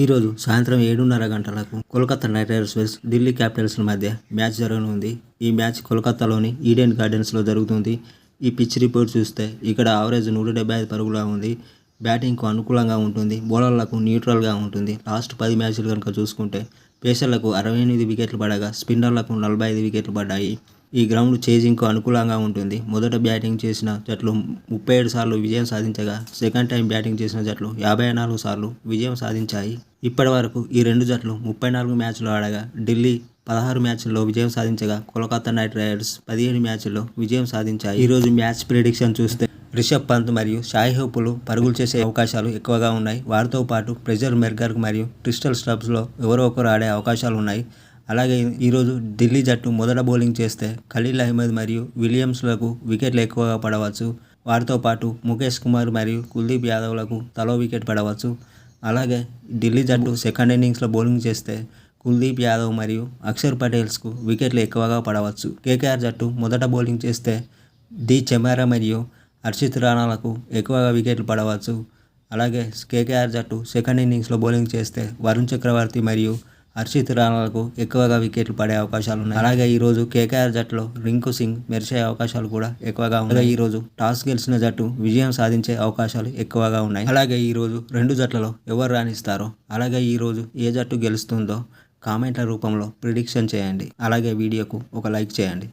ఈరోజు సాయంత్రం 7:30 గంటలకు Kolkata Knight Riders versus Delhi క్యాపిటల్స్ల మధ్య మ్యాచ్ జరగనుంది. ఈ మ్యాచ్ కోల్కతాలోని ఈడెన్ గార్డెన్స్లో జరుగుతుంది. ఈ పిచ్ రిపోర్ట్ చూస్తే ఇక్కడ యావరేజ్ 175 పరుగులా ఉంది. బ్యాటింగ్కు అనుకూలంగా ఉంటుంది, బౌలర్లకు న్యూట్రల్గా ఉంటుంది. లాస్ట్ 10 మ్యాచ్లు కనుక చూసుకుంటే పేసర్లకు 68 వికెట్లు పడగా స్పిన్నర్లకు 45 వికెట్లు పడ్డాయి. ఈ గ్రౌండ్ చేజింగ్కు అనుకూలంగా ఉంటుంది. మొదట బ్యాటింగ్ చేసిన జట్లు 37 సార్లు విజయం సాధించగా సెకండ్ టైం బ్యాటింగ్ చేసిన జట్లు 54 సార్లు విజయం సాధించాయి. ఇప్పటివరకు ఈ రెండు జట్లు 34 మ్యాచ్లు ఆడగా ఢిల్లీ 16 మ్యాచ్ల్లో విజయం సాధించగా కోల్కతా నైట్ రైడర్స్ 17 మ్యాచ్ల్లో విజయం సాధించాయి. ఈరోజు మ్యాచ్ ప్రిడిక్షన్ చూస్తే రిషబ్ పంత్ మరియు షాయి హోప్లు పరుగులు చేసే అవకాశాలు ఎక్కువగా ఉన్నాయి. వారితో పాటు ప్రెజర్ మెర్గర్ మరియు క్రిస్టల్ స్టబ్స్లో ఎవరో ఒకరు ఆడే అవకాశాలు ఉన్నాయి. అలాగే ఈరోజు ఢిల్లీ జట్టు మొదట బౌలింగ్ చేస్తే ఖలీల్ అహ్మద్ మరియు విలియమ్స్లకు వికెట్లు ఎక్కువగా పడవచ్చు. వారితో పాటు ముఖేష్ కుమార్ మరియు కుల్దీప్ యాదవ్లకు తలో వికెట్ పడవచ్చు. అలాగే ఢిల్లీ జట్టు సెకండ్ ఇన్నింగ్స్లో బౌలింగ్ చేస్తే కుల్దీప్ యాదవ్ మరియు అక్షర్ పటేల్స్కు వికెట్లు ఎక్కువగా పడవచ్చు. కేకేఆర్ జట్టు మొదట బౌలింగ్ చేస్తే డి చెమారా మరియు హర్షిత్ రాణాలకు ఎక్కువగా వికెట్లు పడవచ్చు. అలాగే కేకేఆర్ జట్టు సెకండ్ ఇన్నింగ్స్లో బౌలింగ్ చేస్తే వరుణ్ చక్రవర్తి మరియు హర్షిత్ రాణాలకు ఎక్కువగా వికెట్లు పడే అవకాశాలు ఉన్నాయి. అలాగే ఈరోజు కేకేఆర్ జట్టులో రింకు సింగ్ మెరిసే అవకాశాలు కూడా ఎక్కువగా ఉన్నాయి. ఈరోజు టాస్ గెలిచిన జట్టు విజయం సాధించే అవకాశాలు ఎక్కువగా ఉన్నాయి. అలాగే ఈరోజు రెండు జట్లలో ఎవరు రాణిస్తారో, అలాగే ఈరోజు ఏ జట్టు గెలుస్తుందో కామెంట్ల రూపంలో ప్రిడిక్షన్ చేయండి. అలాగే వీడియోకు ఒక లైక్ చేయండి.